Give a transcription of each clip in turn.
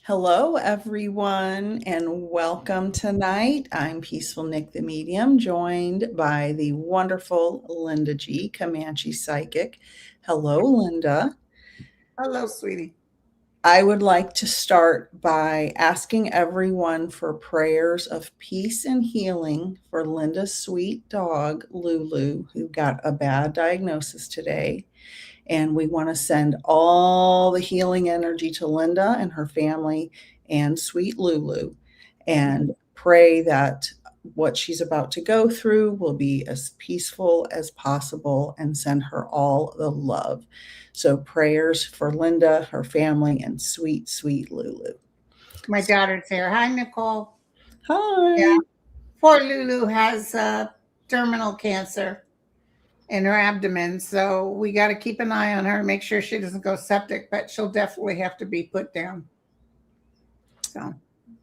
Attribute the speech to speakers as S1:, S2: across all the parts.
S1: Hello, everyone, and welcome tonight. I'm Peaceful Nick the Medium, joined by the wonderful Linda G, Comanche Psychic. Hello, Linda.
S2: Hello, sweetie.
S1: I would like to start by asking everyone for prayers of peace and healing for Linda's sweet dog, Lulu, who got a bad diagnosis today. And we want to send all the healing energy to Linda and her family and sweet Lulu and pray that what she's about to go through will be as peaceful as possible and send her all the love. So, prayers for Linda, her family, and sweet, sweet Lulu.
S2: My daughter's here. Hi, Nicole. Yeah,
S1: Hi.
S2: poor Lulu has terminal cancer in her abdomen, so we got to keep an eye on her, make sure she doesn't go septic, but she'll definitely have to be put down.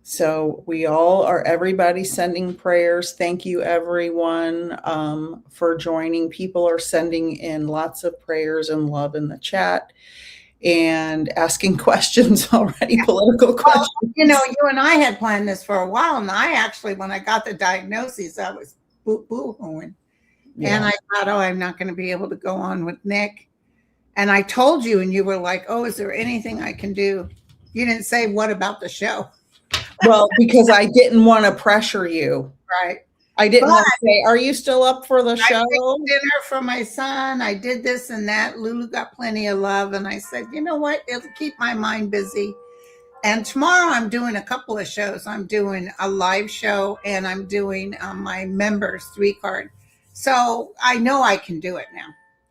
S1: So we all are, everybody sending prayers. Thank you, everyone, for joining. People are sending in lots of prayers and love in the chat and asking questions already, political
S2: Well,
S1: questions.
S2: you and I had planned this for a while, and I actually, when I got the diagnosis, I was boo-hooing.
S1: Yeah.
S2: And I thought, oh, I'm not going to be able to go on with Nick. And I told you, and you were like, oh, is there anything I can do? You didn't say, what about the show?
S1: Well, because I didn't want to pressure you.
S2: Right.
S1: I didn't want to say, are you still up for the show?
S2: I made dinner for my son. I did this and that. Lulu got plenty of love. And I said, you know what? It'll keep my mind busy. And tomorrow I'm doing a couple of shows. I'm doing a live show and I'm doing my members 3 card. So I know I can do it now.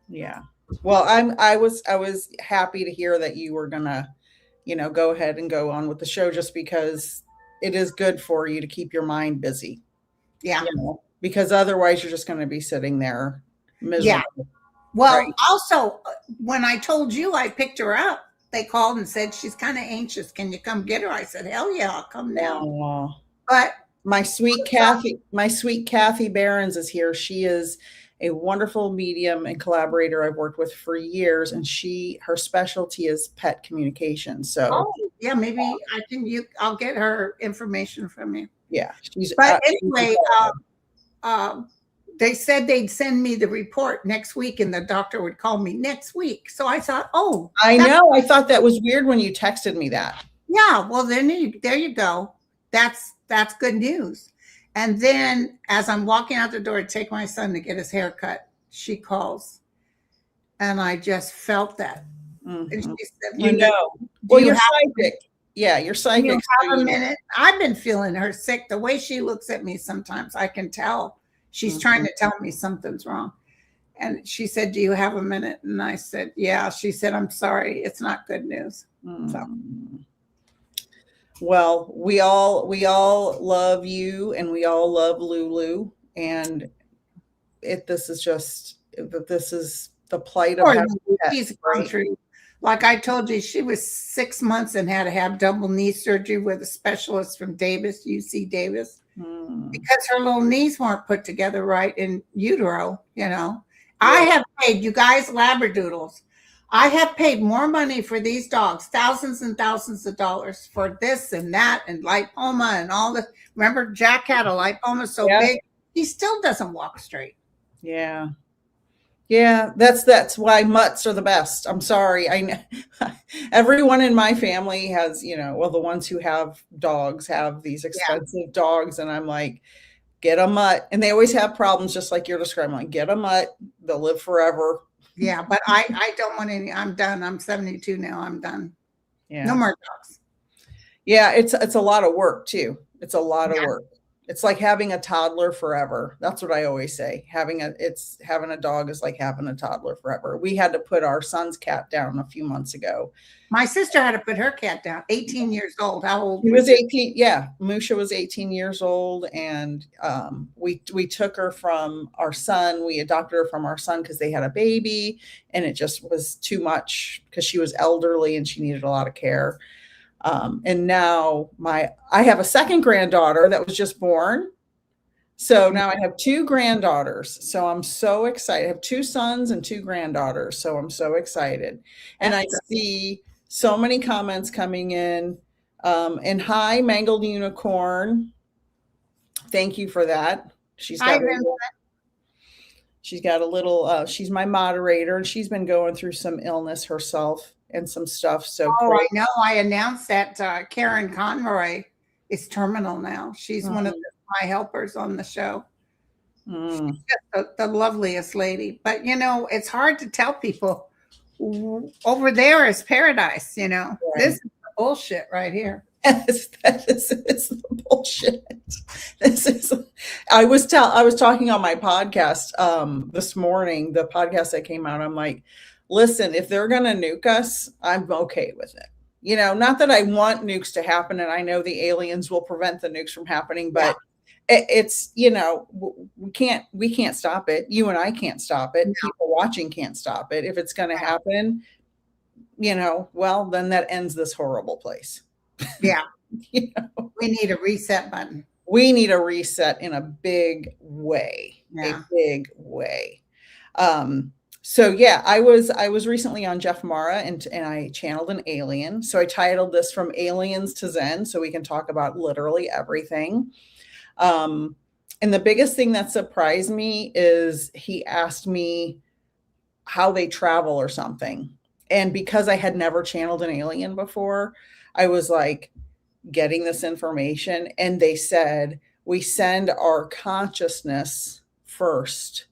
S1: Yeah. Well, I was happy to hear that you were gonna, go ahead and go on with the show just because it is good for you to keep your mind busy.
S2: Yeah.
S1: Because otherwise you're just going to be sitting there miserable.
S2: Yeah. Well, also, when I told you I picked her up, they called and said she's kind of anxious. Can you come get her? I said, hell yeah, I'll come now.
S1: Oh.
S2: But
S1: my sweet Kathy Behrens is here. She is a wonderful medium and collaborator I've worked with for years, and her specialty is pet communication. So
S2: yeah, maybe I'll get her information from you.
S1: Yeah,
S2: but anyway, they said they'd send me the report next week, and the doctor would call me next week. So I thought, oh,
S1: I know. I thought that was weird when you texted me that.
S2: Yeah, well, then there you go. That's good news. And then as I'm walking out the door to take my son to get his hair cut, she calls. And I just felt that.
S1: Mm-hmm.
S2: And she said,
S1: well, you're psychic. Yeah, you're psychic.
S2: You have a minute. I've been feeling her sick. The way she looks at me sometimes, I can tell she's trying to tell me something's wrong. And she said, do you have a minute? And I said, yeah. She said, I'm sorry. It's not good news. So.
S1: Well, we all love you and we all love Lulu, and this is the plight of having
S2: she's gone through. Like I told you, she was 6 months and had to have double knee surgery with a specialist from UC Davis, because her little knees weren't put together right in utero. I have paid, you guys, Labradoodles. I have paid more money for these dogs, thousands and thousands of dollars for this and that and lipoma and all this. Remember, Jack had a lipoma so big, he still doesn't walk straight.
S1: Yeah. Yeah, that's why mutts are the best. I'm sorry. I know everyone in my family has, the ones who have dogs have these expensive dogs, and I'm like, get a mutt. And they always have problems, just like you're describing. Like, get a mutt, they'll live forever.
S2: Yeah, but I don't want any. I'm done. I'm 72 now. I'm done.
S1: Yeah.
S2: No more dogs.
S1: Yeah, it's a lot of work too. It's a lot of work. It's like having a toddler forever. That's what I always say. Having a dog is like having a toddler forever. We had to put our son's cat down a few months ago.
S2: My sister had to put her cat down. 18 years old. How old?
S1: She was 18. Yeah, Musha was 18 years old, and we took her from our son. We adopted her from our son because they had a baby, and it just was too much because she was elderly and she needed a lot of care. And now I have a second granddaughter that was just born. So now I have 2 granddaughters. So I'm so excited. I have 2 sons and 2 granddaughters. So I'm so excited. And I see so many comments coming in And hi, Mangled Unicorn. Thank you for that.
S2: Hi, Vince.
S1: She's got a little, she's my moderator, and she's been going through some illness herself and some stuff. So
S2: Oh, I know. I announced that Karen Conroy is terminal now. She's one of my helpers on the show. She's just the loveliest lady. But, it's hard to tell people over there is paradise, Right. This is the bullshit right here.
S1: That is the bullshit. I was talking on my podcast this morning, the podcast that came out. I'm like, listen, if they're going to nuke us, I'm okay with it. Not that I want nukes to happen, and I know the aliens will prevent the nukes from happening, but it's, we can't stop it. You and I can't stop it. No. People watching can't stop it. If it's going to happen, well, then that ends this horrible place.
S2: Yeah. We need a reset button.
S1: We need a reset in a big way. Yeah. A big way. So yeah, I was recently on Jeff Mara and I channeled an alien. So I titled this From Aliens to Zen, so we can talk about literally everything. And the biggest thing that surprised me is he asked me how they travel or something. And because I had never channeled an alien before, I was like getting this information, and they said, we send our consciousness first,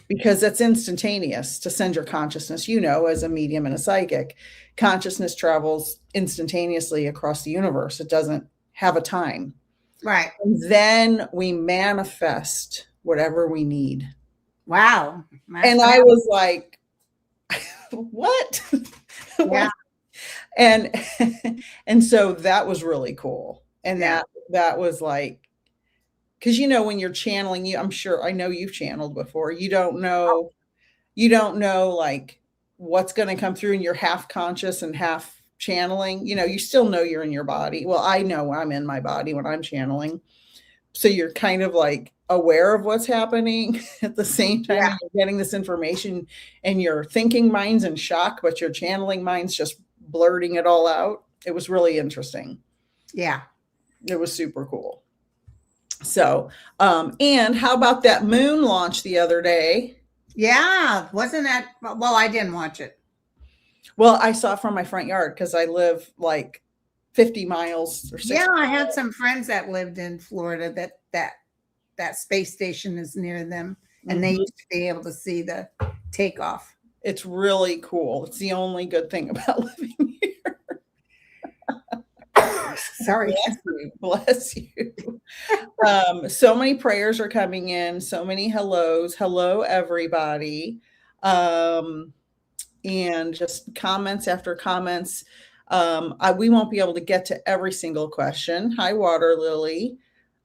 S1: because that's instantaneous to send your consciousness, as a medium and a psychic. Consciousness travels instantaneously across the universe. It doesn't have a time.
S2: Right.
S1: And then we manifest whatever we need.
S2: Wow.
S1: And I was like, what?
S2: Yeah.
S1: And so that was really cool. And that was like, because when you're channeling, I know you've channeled before. You don't know like what's going to come through, and you're half conscious and half channeling. You still know you're in your body. Well, I know I'm in my body when I'm channeling. So you're kind of like aware of what's happening at the same time. Yeah. You're getting this information, and your thinking mind's in shock, but your channeling mind's just blurting it all out. It was really interesting.
S2: Yeah.
S1: It was super cool. So, and how about that moon launch the other day?
S2: Yeah. Wasn't that, well, I didn't watch it.
S1: Well, I saw it from my front yard because I live like 50 miles or 60
S2: Yeah, I had some friends that lived in Florida that space station is near them, and they used to be able to see the takeoff.
S1: It's really cool. It's the only good thing about living here.
S2: Sorry.
S1: Bless you. So many prayers are coming in. So many hellos. Hello, everybody. And just comments after comments. We won't be able to get to every single question. Hi, Water Lily.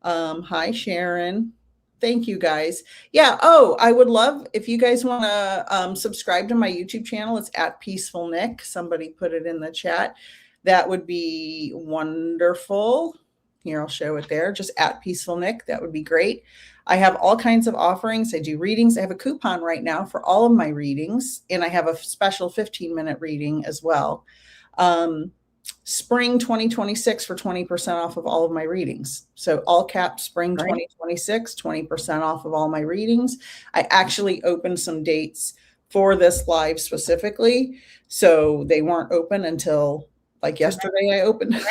S1: Hi, Sharon. Thank you, guys. Yeah. Oh, I would love if you guys want to subscribe to my YouTube channel. It's at Peaceful Nik. Somebody put it in the chat. That would be wonderful. Here, I'll show it there. Just at Peaceful Nik. That would be great. I have all kinds of offerings. I do readings. I have a coupon right now for all of my readings, and I have a special 15-minute reading as well. Spring 2026 for 20% off of all of my readings. So all caps spring 2026, 20% off of all my readings. I actually opened some dates for this live specifically. So they weren't open until like yesterday I opened.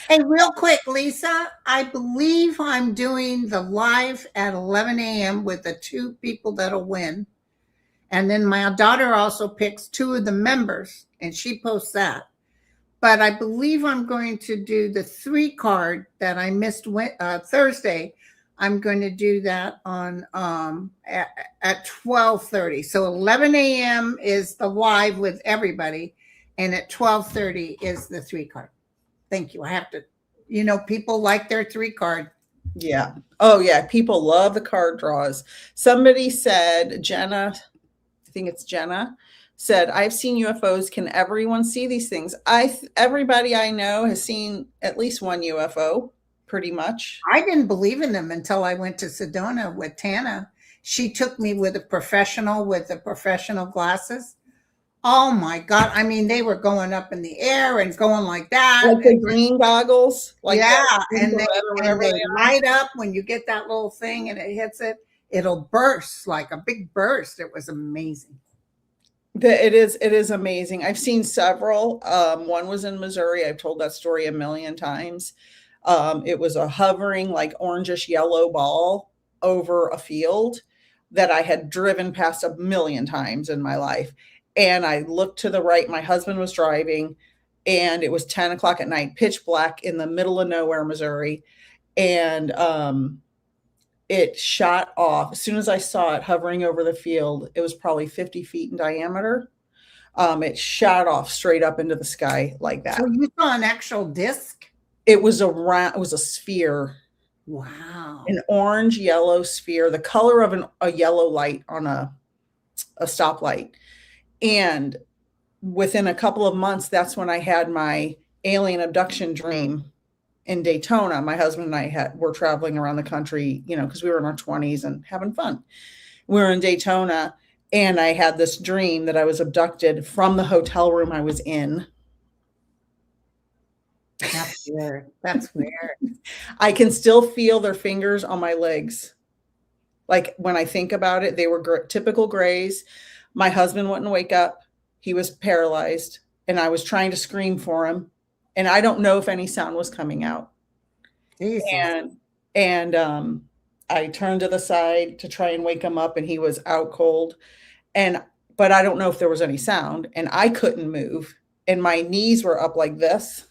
S2: Hey, real quick, Lisa, I believe I'm doing the live at 11 a.m. with the 2 people that'll win. And then my daughter also picks 2 of the members, and she posts that. But I believe I'm going to do the 3 card that I missed Thursday. I'm going to do that on at 12:30. So 11 a.m. is the live with everybody, and at 12:30 is the 3 card. Thank you. I have to, people like their 3 card.
S1: Yeah. Oh, yeah. People love the card draws. Somebody said, Jenna, I think it's Jenna, said, I've seen UFOs. Can everyone see these things? Everybody I know has seen at least one UFO, pretty much.
S2: I didn't believe in them until I went to Sedona with Tana. She took me with a professional glasses. Oh my God. I mean, they were going up in the air and going like that.
S1: Like the green goggles, like
S2: Yeah.
S1: the
S2: And
S1: infrared or
S2: and
S1: whatever
S2: they
S1: they are.
S2: light up when you get that little thing and it hits it. It'll burst like a big burst. It was amazing.
S1: It is amazing. I've seen several. One was in Missouri. I've told that story a million times. It was a hovering, like orangish yellow ball over a field that I had driven past a million times in my life. And I looked to the right. My husband was driving, and it was 10 o'clock at night, pitch black in the middle of nowhere, Missouri. And it shot off. As soon as I saw it hovering over the field, it was probably 50 feet in diameter. It shot off straight up into the sky like that.
S2: So you saw an actual disc?
S1: It was it was a sphere.
S2: Wow.
S1: An orange yellow sphere, the color of a yellow light on a stoplight. And within a couple of months, that's when I had my alien abduction dream in Daytona. My husband and I were traveling around the country, because we were in our 20s and having fun. We were in Daytona, and I had this dream that I was abducted from the hotel room I was in.
S2: That's weird. That's weird.
S1: I can still feel their fingers on my legs. Like when I think about it, they were typical grays. My husband wouldn't wake up. He was paralyzed, and I was trying to scream for him. And I don't know if any sound was coming out.
S2: Jesus.
S1: And I turned to the side to try and wake him up, and he was out cold. But I don't know if there was any sound, and I couldn't move. And my knees were up like this.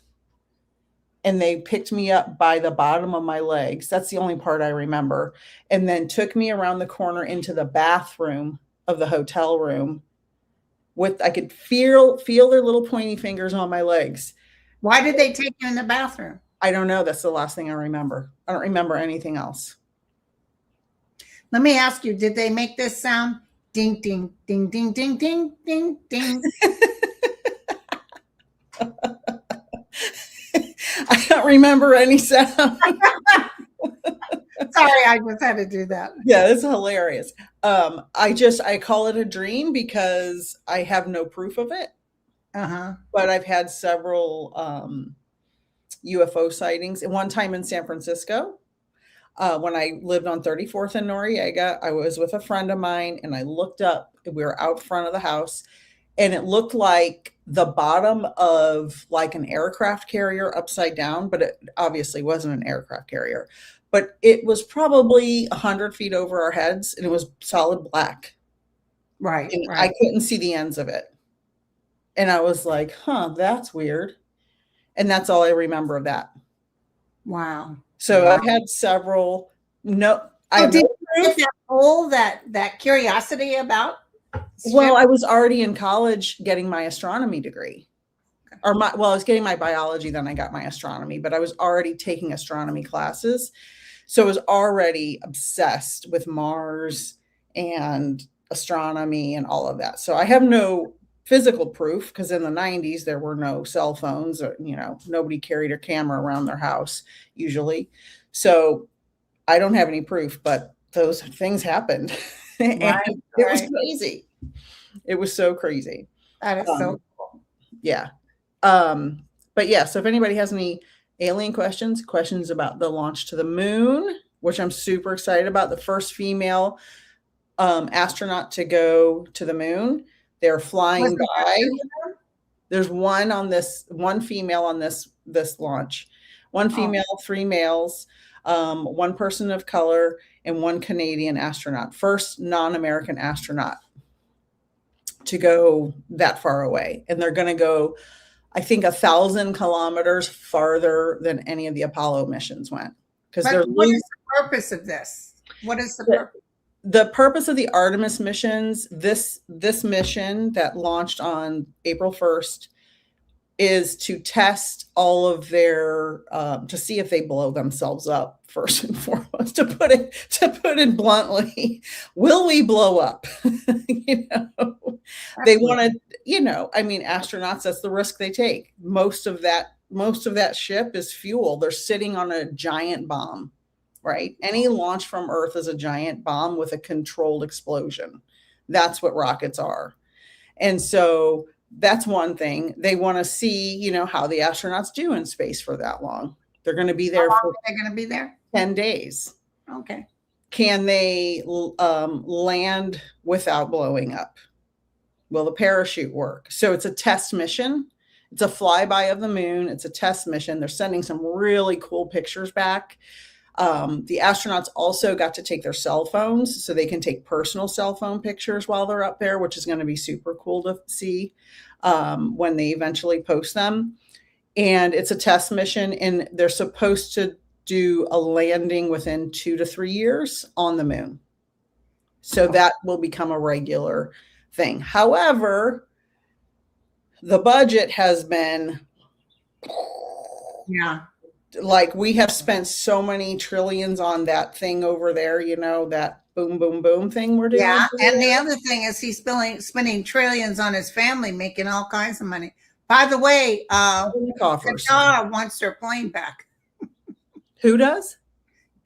S1: And they picked me up by the bottom of my legs. That's the only part I remember. And then took me around the corner into the bathroom of the hotel room. I could feel their little pointy fingers on my legs.
S2: Why did they take you in the bathroom?
S1: I don't know. That's the last thing I remember. I don't remember anything else.
S2: Let me ask you, did they make this sound? Ding, ding, ding, ding, ding, ding, ding, ding.
S1: I don't remember any sound.
S2: Sorry, I just had to do that.
S1: Yeah, it's hilarious. I call it a dream because I have no proof of it. But I've had several UFO sightings. And one time in San Francisco, when I lived on 34th and Noriega, I was with a friend of mine, and I looked up. We were out front of the house, and it looked like the bottom of like an aircraft carrier upside down, but it obviously wasn't an aircraft carrier. But it was probably 100 feet over our heads, and it was solid black.
S2: Right.
S1: And I couldn't see the ends of it. And I was like, that's weird. And that's all I remember of that.
S2: Wow.
S1: So I've had several.
S2: Did you get that curiosity about?
S1: Well, I was already in college getting my astronomy degree. I was getting my biology, then I got my astronomy, but I was already taking astronomy classes. So I was already obsessed with Mars and astronomy and all of that. So I have no physical proof, because in the 90s, there were no cell phones, or, nobody carried a camera around their house usually. So I don't have any proof, but those things happened. It was crazy. It was so crazy.
S2: That is so cool.
S1: Yeah. But yeah, so if anybody has any alien questions about the launch to the moon, which I'm super excited about, the first female astronaut to go to the moon. They're flying by. There's one female on this launch. One female, 3 males, one person of color, and one Canadian astronaut. First non-American astronaut to go that far away. And they're going to go, I think, 1,000 kilometers farther than any of the Apollo missions went.
S2: What is the purpose of this? What is the purpose?
S1: The purpose of the Artemis missions, this mission that launched on April 1st, is to test all of their, to see if they blow themselves up, first and foremost, to put it bluntly. Will we blow up? They want to, astronauts, that's the risk they take. Most of that ship is fuel. They're sitting on a giant bomb, right? Any launch from Earth is a giant bomb with a controlled explosion. That's what rockets are. And so that's one thing. They want to see, how the astronauts do in space for that long. They're going to be there for
S2: They're going to be there?
S1: 10 days.
S2: Okay.
S1: Can they land without blowing up? Will the parachute work? So it's a test mission. It's a flyby of the moon. It's a test mission. They're sending some really cool pictures back. The astronauts also got to take their cell phones, so they can take personal cell phone pictures while they're up there, which is going to be super cool to see when they eventually post them. And it's a test mission, and they're supposed to do a landing within 2 to 3 years on the moon. So that will become a regular thing. However, the budget has been, like, we have spent so many trillions on that thing over there, that boom, boom, boom thing we're doing.
S2: Yeah, and the other thing is he's spending trillions on his family, making all kinds of money. By the way, Qatar wants their plane back.
S1: Who does?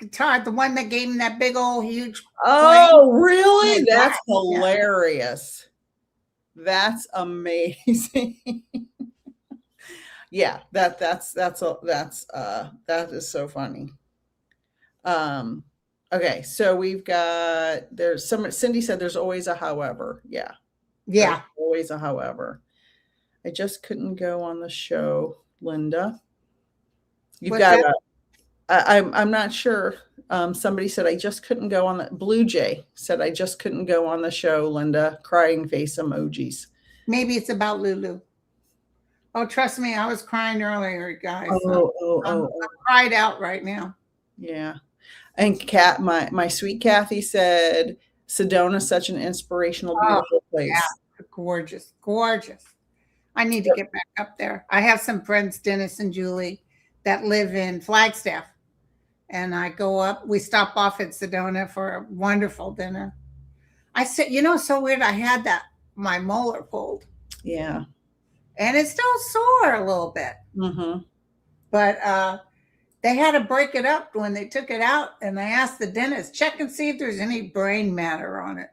S2: Qatar, the one that gave him that big old huge
S1: plane. Really? That's hilarious. Yeah. That's amazing. Yeah, that is so funny. Okay, so we've got, Cindy said there's always a however. Yeah.
S2: Yeah.
S1: Always a however. I just couldn't go on the show, Linda. You've got I'm not sure. Somebody said I just couldn't go on the Blue Jay said I just couldn't go on the show, Linda. Crying face emojis.
S2: Maybe it's about Lulu. Oh, trust me, I was crying earlier, guys. I'm cried out right now.
S1: Yeah. And my sweet Kathy said Sedona's such an inspirational, beautiful place.
S2: Yeah, gorgeous, gorgeous. I need to get back up there. I have some friends, Dennis and Julie, that live in Flagstaff. And I go up, we stop off at Sedona for a wonderful dinner. I said, so weird. I had my molar pulled.
S1: Yeah.
S2: And it's still sore a little bit.
S1: Mm-hmm.
S2: But they had to break it up when they took it out. And I asked the dentist, check and see if there's any brain matter on it.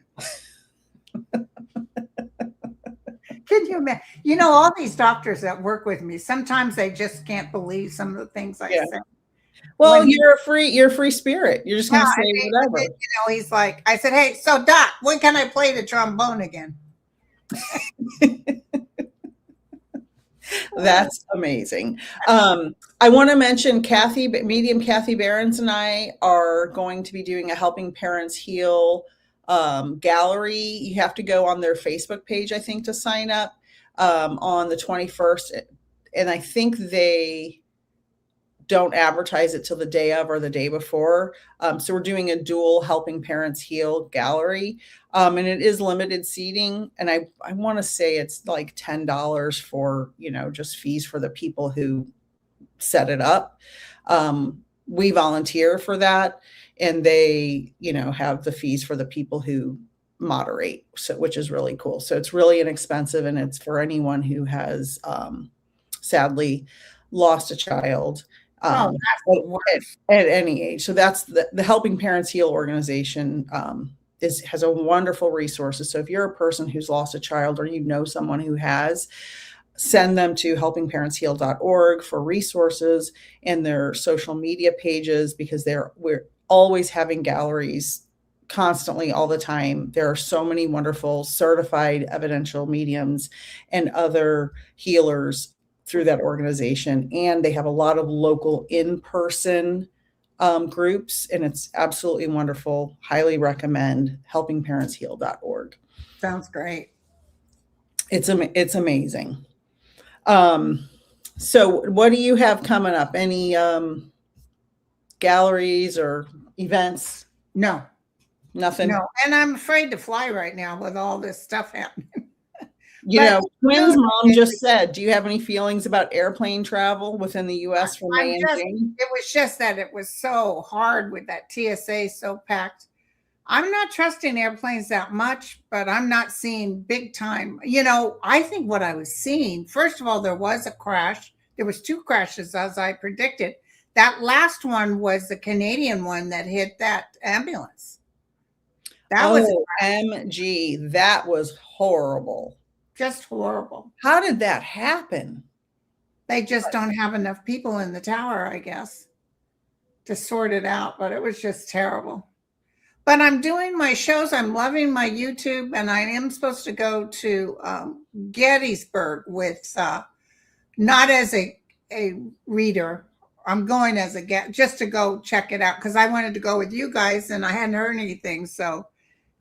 S2: Can you imagine? All these doctors that work with me, sometimes they just can't believe some of the things I say.
S1: Well, you're a free spirit. You're just going to say whatever.
S2: He's like, I said, hey, so Doc, when can I play the trombone again?
S1: That's amazing. I want to mention medium Kathy Behrens and I are going to be doing a Helping Parents Heal gallery. You have to go on their Facebook page, I think, to sign up on the 21st. And I think they don't advertise it till the day of or the day before. So we're doing a dual Helping Parents Heal gallery. And it is limited seating. And I want to say it's like $10 for, just fees for the people who set it up. We volunteer for that. And they, have the fees for the people who moderate, which is really cool. So it's really inexpensive, and it's for anyone who has sadly lost a child at any age. So that's the Helping Parents Heal organization has a wonderful resources. So if you're a person who's lost a child, or someone who has, send them to helpingparentsheal.org for resources and their social media pages, because we're always having galleries constantly, all the time. There are so many wonderful certified evidential mediums and other healers through that organization. And they have a lot of local in-person groups, and it's absolutely wonderful. Highly recommend helpingparentsheal.org.
S2: Sounds great.
S1: It's amazing. So what do you have coming up? Any galleries or events?
S2: No.
S1: Nothing?
S2: No. And I'm afraid to fly right now with all this stuff happening.
S1: Twins' mom just said, do you have any feelings about airplane travel within the U.S. for May and June?
S2: It was just that it was so hard with that TSA so packed. I'm not trusting airplanes that much, but I'm not seeing big time. I think what I was seeing, first of all, there was a crash. There was 2 crashes, as I predicted. That last one was the Canadian one that hit that ambulance. That was
S1: OMG. That was horrible.
S2: Just horrible.
S1: How did that happen?
S2: They just don't have enough people in the tower, I guess, to sort it out, but it was just terrible. But I'm doing my shows. I'm loving my YouTube, and I am supposed to go to Gettysburg with not as a reader. I'm going as a guest just to go check it out because I wanted to go with you guys, and I hadn't heard anything. So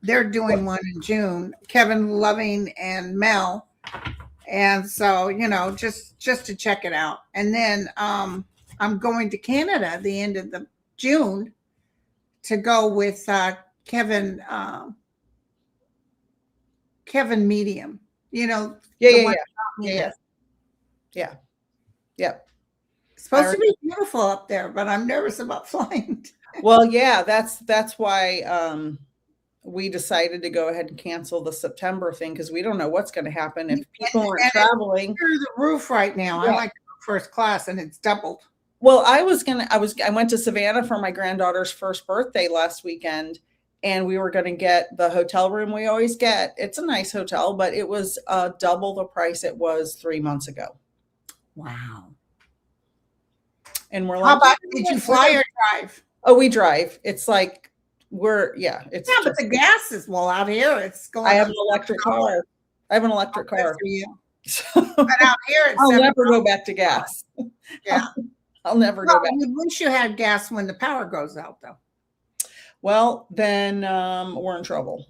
S2: they're doing one in June. Kevin Loving and Mel, and so just to check it out. And then I'm going to Canada at the end of the June to go with Kevin Medium.
S1: Yeah.
S2: It's supposed to be beautiful up there, but I'm nervous about flying.
S1: Well, yeah, that's why we decided to go ahead and cancel the September thing because we don't know what's going to happen if people aren't traveling.
S2: It's through the roof right now. Yeah. I like first class, and it's doubled.
S1: Well, I went to Savannah for my granddaughter's first birthday last weekend, and we were going to get the hotel room we always get. It's a nice hotel, but it was double the price it was 3 months ago.
S2: Wow.
S1: And we're
S2: like, how about, did you fly or drive?
S1: Oh, we drive. It's like but
S2: the gas is out here. It's going.
S1: I have an electric car. I have an electric car.
S2: For you. So, but out here,
S1: I'll never go back to gas.
S2: Yeah.
S1: I'll never go back.
S2: I wish you had gas when the power goes out, though.
S1: Well, then we're in trouble.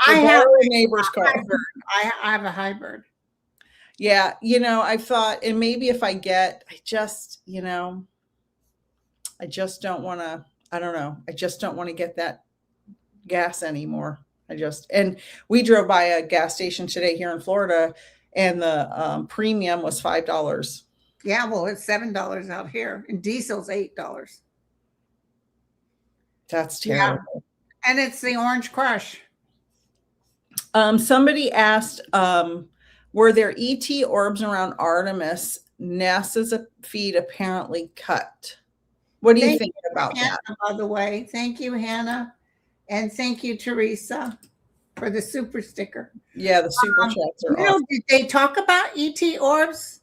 S2: I have
S1: a neighbor's car.
S2: I have a hybrid.
S1: Yeah, I thought, and maybe if I just don't want to, I don't know. I just don't want to get that gas anymore. And we drove by a gas station today here in Florida, and the premium was $5.
S2: Yeah, well, it's $7 out here, and diesel's $8.
S1: That's terrible.
S2: Yeah. And it's the Orange Crush.
S1: Somebody asked, were there ET orbs around Artemis? NASA's feed apparently cut. What do you think about that?
S2: By the way, thank you, Hannah, and thank you, Teresa, for the super sticker.
S1: Yeah, the super chats are awesome.
S2: Did they talk about ET orbs?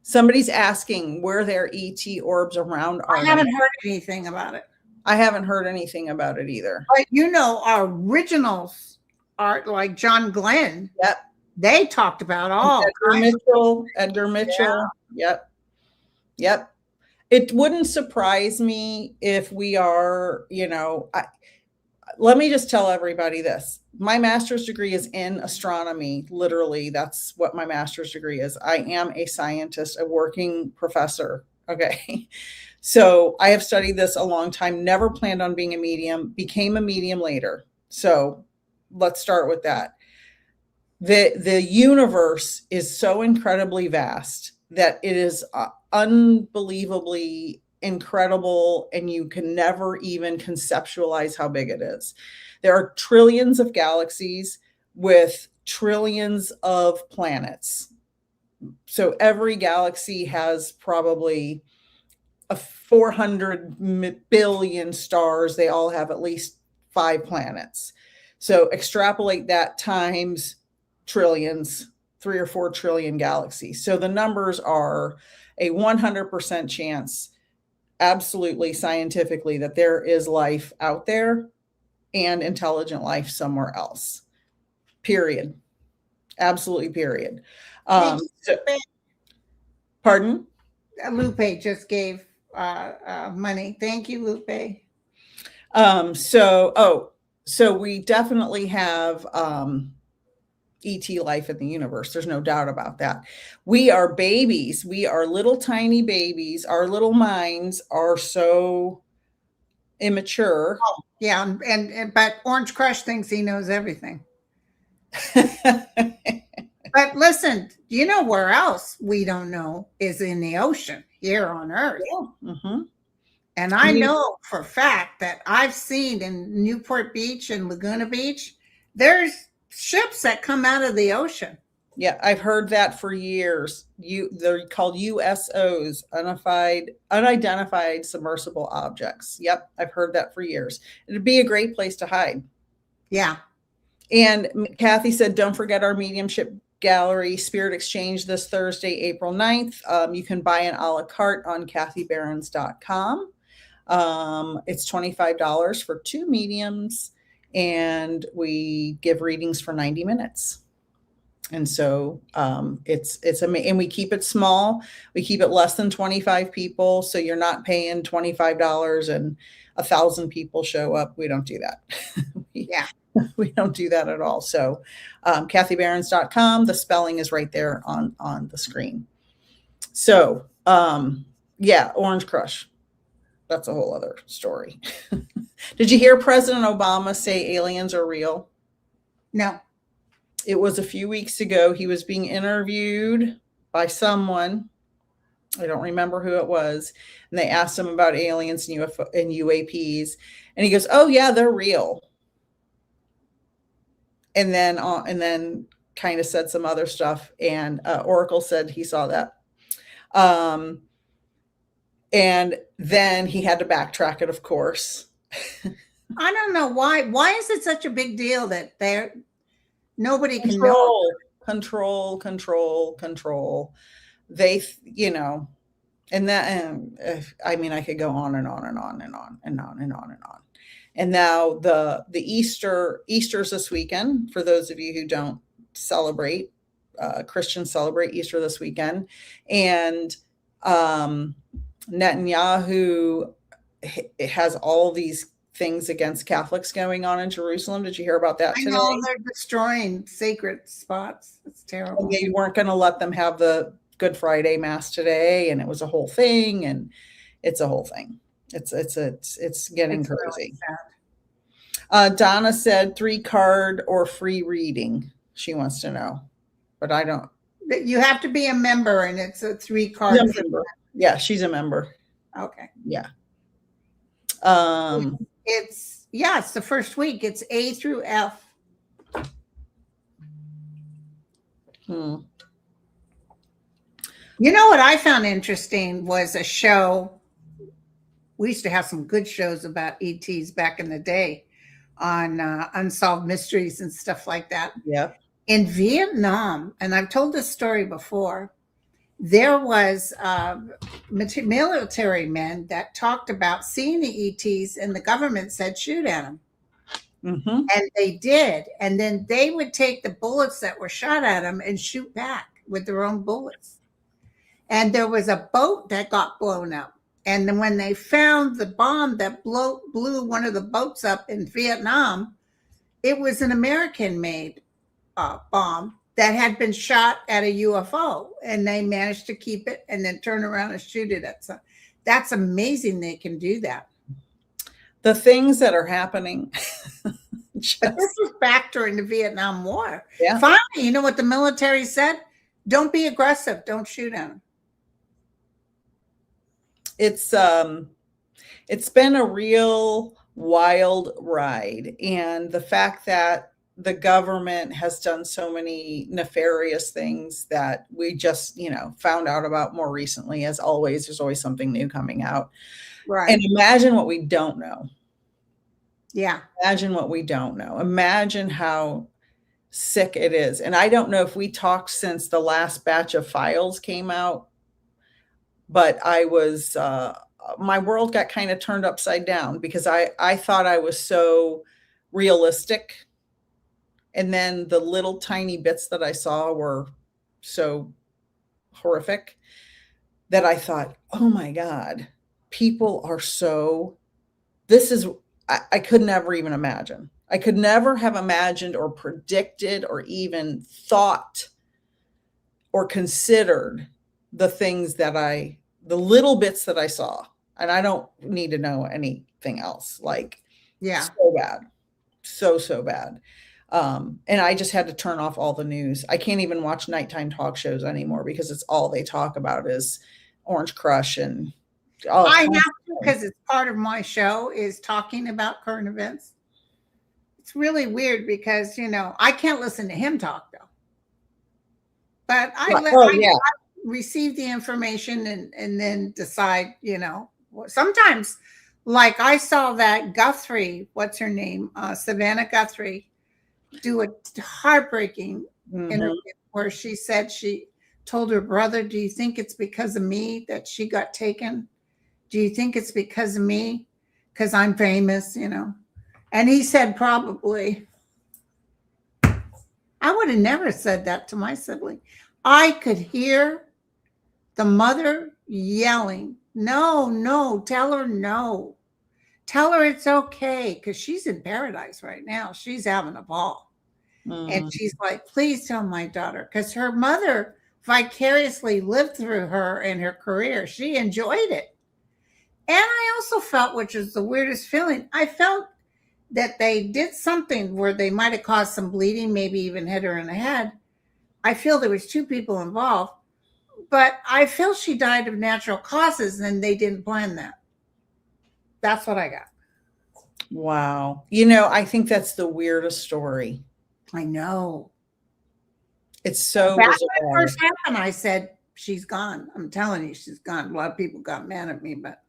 S1: Somebody's asking, were there ET orbs around Artemis?
S2: I haven't heard anything about it.
S1: I haven't heard anything about it either.
S2: But our originals are like John Glenn.
S1: Yep.
S2: They talked about all.
S1: Edgar Mitchell. Yeah. Yep. It wouldn't surprise me if we are, let me just tell everybody this. My master's degree is in astronomy. Literally, that's what my master's degree is. I am a scientist, a working professor. Okay. So I have studied this a long time, never planned on being a medium, became a medium later. So let's start with that. The universe is so incredibly vast that it is unbelievably incredible, and you can never even conceptualize how big it is. There are trillions of galaxies with trillions of planets. So every galaxy has probably 400 billion stars. They all have at least 5 planets. So extrapolate that times trillions, 3 or 4 trillion galaxies. So the numbers are a 100% chance, absolutely scientifically, that there is life out there and intelligent life somewhere else. Period. Absolutely, period. Pardon?
S2: Lupe just gave money. Thank you, Lupe.
S1: So we definitely have ET life in the universe. There's no doubt about that. We are babies. We are little tiny babies. Our little minds are so immature.
S2: Oh, yeah, but Orange Crush thinks he knows everything. But listen, you know where else we don't know is in the ocean here on Earth.
S1: Yeah. Mm-hmm.
S2: And I know for a fact that I've seen in Newport Beach and Laguna Beach, there's ships that come out of the ocean.
S1: Yeah, I've heard that for years. They're called USOs, unidentified submersible objects. Yep, I've heard that for years. It'd be a great place to hide.
S2: Yeah.
S1: And Kathy said, don't forget our mediumship gallery spirit exchange this Thursday, April 9th. You can buy an a la carte on kathybarons.com. It's $25 for 2 mediums, and we give readings for 90 minutes. And so it's and we keep it small. We keep it less than 25 people. So you're not paying $25 and 1,000 people show up. We don't do that.
S2: Yeah.
S1: We don't do that at all. So kathybarons.com, the spelling is right there on the screen. So yeah, Orange Crush. That's a whole other story. Did you hear President Obama say aliens are real?
S2: No.
S1: It was a few weeks ago. He was being interviewed by someone. I don't remember who it was. And they asked him about aliens and UAPs. And he goes, oh, yeah, they're real. And then kind of said some other stuff. And Oracle said he saw that. And then he had to backtrack it, of course.
S2: I don't know why. Why is it such a big deal that nobody can
S1: control? They, and that, I mean, I could go on and on and on and on and on and on and on. And now the Easter's this weekend. For those of you who don't celebrate, Christians celebrate Easter this weekend. And Netanyahu has all these things against Catholics going on in Jerusalem. Did you hear about that today? I know,
S2: they're destroying sacred spots. It's terrible.
S1: And they weren't going to let them have the Good Friday Mass today, and it was a whole thing, and it's a whole thing. It's getting crazy. Really Donna said 3-card or free reading. She wants to know, but I don't.
S2: You have to be a member, and it's a 3-card.
S1: Yeah, she's a member.
S2: Okay.
S1: Yeah.
S2: It's the first week. It's A through F. You know what I found interesting was a show. We used to have some good shows about ETs back in the day on Unsolved Mysteries and stuff like that.
S1: Yeah.
S2: In Vietnam, and I've told this story before, there was military men that talked about seeing the ETs, and the government said, shoot at them.
S1: Mm-hmm.
S2: And they did. And then they would take the bullets that were shot at them and shoot back with their own bullets. And there was a boat that got blown up. And then when they found the bomb that blew one of the boats up in Vietnam, it was an American-made bomb that had been shot at a UFO, and they managed to keep it and then turn around and shoot it at some. That's amazing they can do that.
S1: The things that are happening.
S2: But this was back during the Vietnam War.
S1: Yeah.
S2: Finally, you know what the military said? Don't be aggressive. Don't shoot at them.
S1: It's been a real wild ride. And the fact that the government has done so many nefarious things that we just, found out about more recently. As always, there's always something new coming out.
S2: Right.
S1: And imagine what we don't know.
S2: Yeah.
S1: Imagine what we don't know. Imagine how sick it is. And I don't know if we talked since the last batch of files came out, but I was, my world got kind of turned upside down because I thought I was so realistic. And then the little tiny bits that I saw were so horrific that I thought, oh my God, people are so, I could never even imagine. I could never have imagined or predicted or even thought or considered the things the little bits that I saw. And I don't need to know anything else. So bad. So bad. And I just had to turn off all the news. I can't even watch nighttime talk shows anymore because it's all they talk about is Orange Crush and
S2: I have to, because it's part of my show is talking about current events. It's really weird because, I can't listen to him talk though. But I receive the information and then decide, sometimes like I saw that Guthrie, what's her name? Savannah Guthrie. do a heartbreaking
S1: Mhm.
S2: interview where she said she told her brother, "Do you think it's because of me that she got taken? Do you think it's because of me? Because I'm famous, you know?" And he said, "Probably." I would have never said that to my sibling. I could hear the mother yelling, "No, no, tell her no. Tell her it's okay." Because she's in paradise right now. She's having a ball. And
S1: Mm.
S2: she's like, "Please tell my daughter." Because her mother vicariously lived through her in her career. She enjoyed it. And I also felt, which is the weirdest feeling, I felt that they did something where they might have caused some bleeding, maybe even hit her in the head. I feel there was two people involved, but I feel she died of natural causes and they didn't plan that. That's what I got.
S1: Wow. You know, I think that's the weirdest story.
S2: I know.
S1: It's so
S2: Back when it
S1: bizarre.
S2: first happened, I said, "She's gone." I'm telling you, she's gone. A lot of people got mad at me, but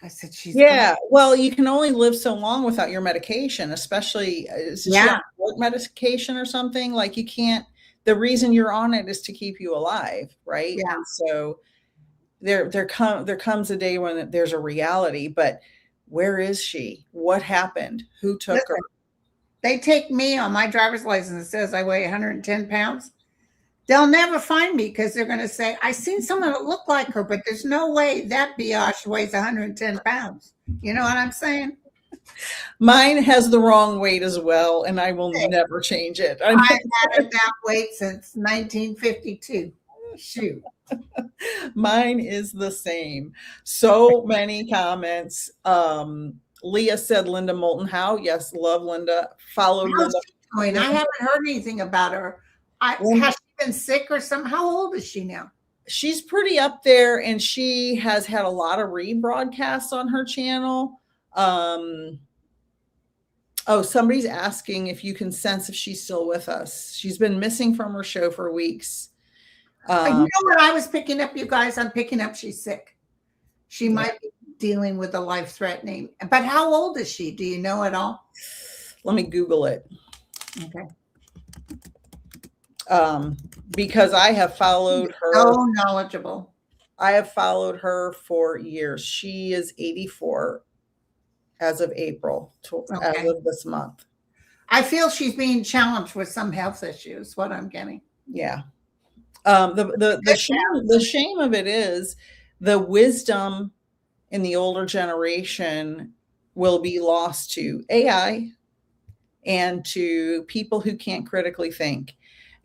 S2: I said, "She's gone."
S1: Yeah, well, you can only live so long without your medication, especially is she on
S2: Yeah.
S1: heart medication or something? Like, you can't the reason you're on it is to keep you alive, right?
S2: Yeah.
S1: And so there comes a day when there's a reality, but where is she? What happened? Who took her?
S2: Listen, they take me on my driver's license. It says I weigh 110 pounds. They'll never find me because they're going to say, "I seen someone that looked like her, but there's no way that biatch weighs 110 pounds." You know what I'm saying?
S1: Mine has the wrong weight as well, and I will
S2: Hey,
S1: never change it. I
S2: I've
S1: don't
S2: had it that weight since 1952. Shoot.
S1: Mine is the same. So many comments. Leah said Linda Moulton Howe. Yes, love Linda. Followed
S2: How's
S1: Linda.
S2: she doing? I haven't heard anything about her. Has she been sick or something? How old is she now?
S1: She's pretty up there, and she has had a lot of rebroadcasts on her channel. Oh, somebody's asking if you can sense if she's still with us. She's been missing from her show for weeks.
S2: You
S1: Um,
S2: know what I was picking up, you guys? I'm picking up she's sick. She
S1: yeah.
S2: might be dealing with a life threatening. But how old is she? Do you know at all?
S1: Let me Google it.
S2: Okay.
S1: Because I have followed her.
S2: So knowledgeable.
S1: I have followed her for years. She is 84 as of April, as
S2: Okay.
S1: of this month.
S2: I feel she's being challenged with some health issues, what I'm getting.
S1: Yeah. The shame of it is the wisdom in the older generation will be lost to AI and to people who can't critically think.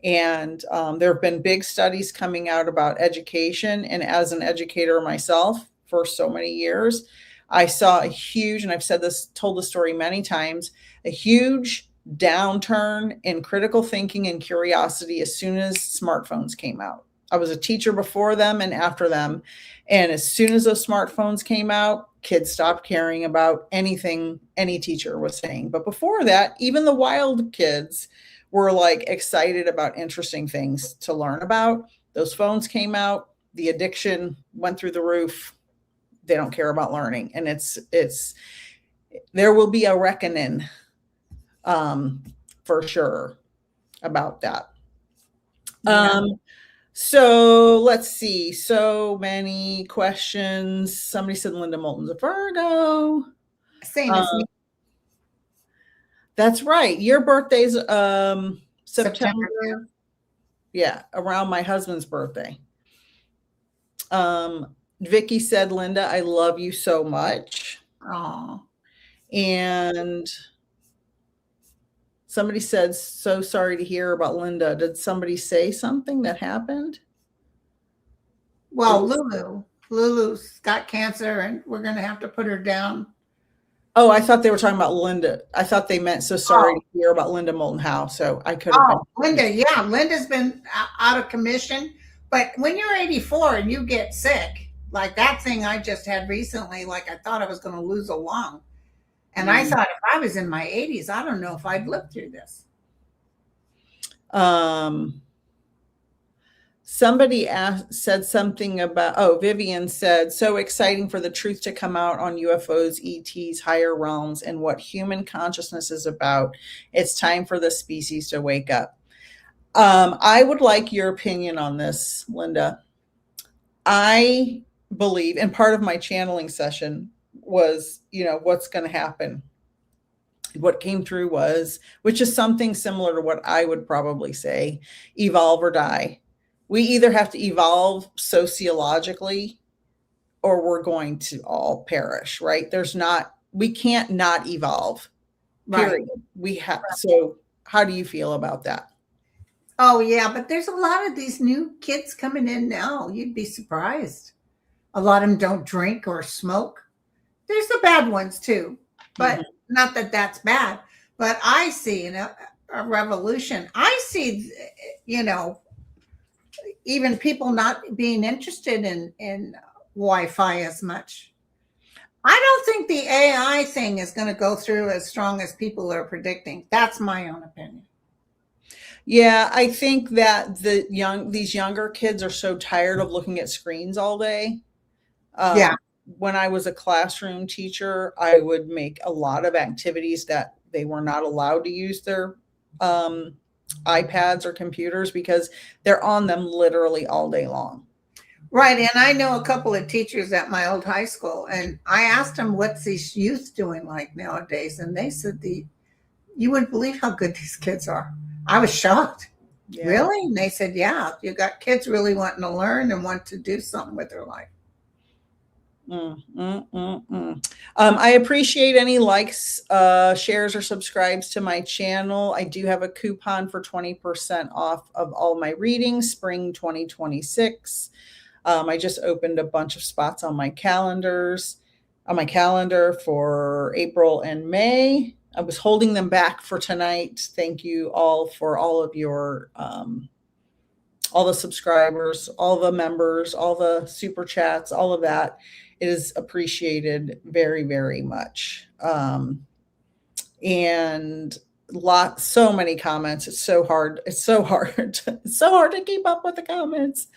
S1: And there have been big studies coming out about education. And as an educator myself for so many years, I saw a huge, and I've said this, told the story many times, a huge downturn in critical thinking and curiosity as soon as smartphones came out. I was a teacher before them and after them. And as soon as those smartphones came out, kids stopped caring about anything any teacher was saying. But before that, even the wild kids were like excited about interesting things to learn about. Those phones came out, the addiction went through the roof. They don't care about learning. And it's there will be a reckoning for sure about that.
S2: Yeah.
S1: So let's see. So many questions. Somebody said Linda Moulton's a Virgo.
S2: Same as me.
S1: That's right. Your birthday's
S2: September.
S1: September. Yeah, around my husband's birthday. Vicky said, Linda, I love you so much.
S2: Oh.
S1: And somebody said, so sorry to hear about Linda. Did somebody say something that happened?
S2: Well, Lulu's got cancer and we're going to have to put her down.
S1: Oh, I thought they were talking about Linda. I thought they meant so sorry to hear about Linda Moulton Howe. So I could have been.
S2: Linda, yeah. Linda's been out of commission. But when you're 84 and you get sick, like that thing I just had recently, like I thought I was going to lose a lung. And I thought if I was in my 80s, I don't know if I'd live through this.
S1: Somebody said something about, Vivian said, so exciting for the truth to come out on UFOs, ETs, higher realms, and what human consciousness is about. It's time for the species to wake up. I would like your opinion on this, Linda. I believe, and part of my channeling session was, what's going to happen. What came through was, which is something similar to what I would probably say, evolve or die. We either have to evolve sociologically or we're going to all perish, right? We can't not evolve, period.
S2: Right.
S1: We have, so how do you feel about that?
S2: Oh, yeah, but there's a lot of these new kids coming in now. You'd be surprised. A lot of them don't drink or smoke. There's the bad ones too,
S1: Mhm.
S2: but not that that's bad. But I see a revolution. I see, you know, even people not being interested in Wi-Fi as much. I don't think the AI thing is going to go through as strong as people are predicting. That's my own opinion.
S1: Yeah, I think that these younger kids are so tired of looking at screens all day.
S2: Yeah,
S1: When I was a classroom teacher, I would make a lot of activities that they were not allowed to use their um, iPads or computers because they're on them literally all day long.
S2: right. And I know a couple of teachers at my old high school, and I asked them what's these youth doing like nowadays, and they said you wouldn't believe how good these kids are. I was shocked.
S1: Yeah.
S2: Really? And they said, yeah, you got kids really wanting to learn and want to do something with their life.
S1: I appreciate any likes, shares, or subscribes to my channel. I do have a coupon for 20% off of all my readings, spring 2026. I just opened a bunch of spots on my calendar for April and May. I was holding them back for tonight. Thank you all for all of your all the subscribers, all the members, all the super chats, all of that. It is appreciated very, very much. And so many comments. It's so hard. It's so hard. It's so hard to keep up with the comments.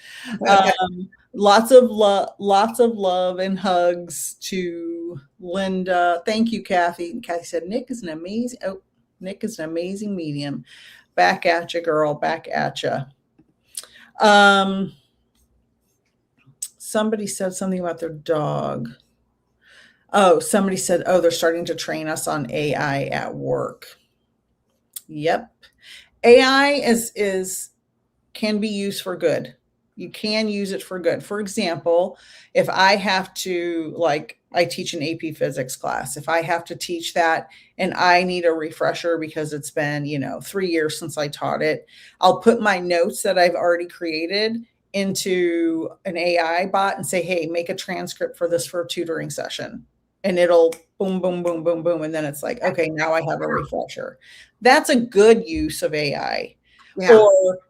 S1: Lots of love and hugs to Linda. Thank you, Kathy. And Kathy said, Nick is an amazing medium. Back at you, girl. Back at you. Somebody said something about their dog. Oh, somebody said, they're starting to train us on AI at work. Yep. AI can be used for good. You can use it for good. For example, if I have to, I teach an AP physics class. If I have to teach that and I need a refresher because it's been, 3 years since I taught it, I'll put my notes that I've already created into an AI bot and say, hey, make a transcript for this for a tutoring session. And it'll boom, boom, boom, boom, boom. And then it's like, okay, now I have a refresher. That's a good use of AI.
S2: Yeah.
S1: Or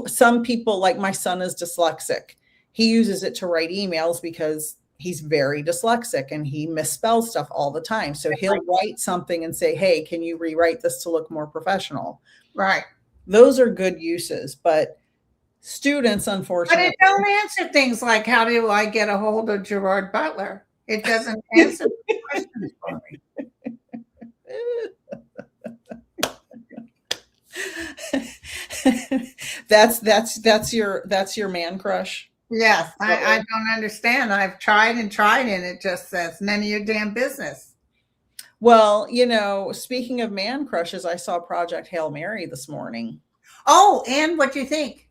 S1: some people, like my son is dyslexic. He uses it to write emails because he's very dyslexic and he misspells stuff all the time. So he'll write something and say, hey, can you rewrite this to look more professional?
S2: Right.
S1: Those are good uses, but students, unfortunately.
S2: But it don't answer things like, how do I get a hold of Gerard Butler? It doesn't answer the questions for
S1: me. That's your man crush.
S2: Yes, I don't understand. I've tried and it just says none of your damn business.
S1: Well, speaking of man crushes, I saw Project Hail Mary this morning.
S2: Oh, and what do you think?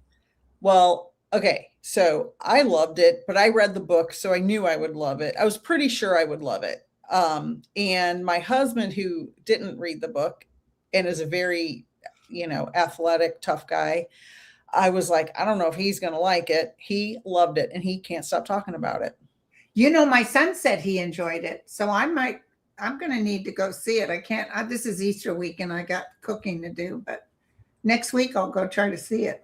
S1: Well, okay, so I loved it, but I read the book, so I knew I would love it. I was pretty sure I would love it. And my husband, who didn't read the book and is a very, athletic, tough guy, I was like, I don't know if he's going to like it. He loved it and he can't stop talking about it.
S2: My son said he enjoyed it. So I'm going to need to go see it. I can't, this is Easter week and I got cooking to do, but next week I'll go try to see it.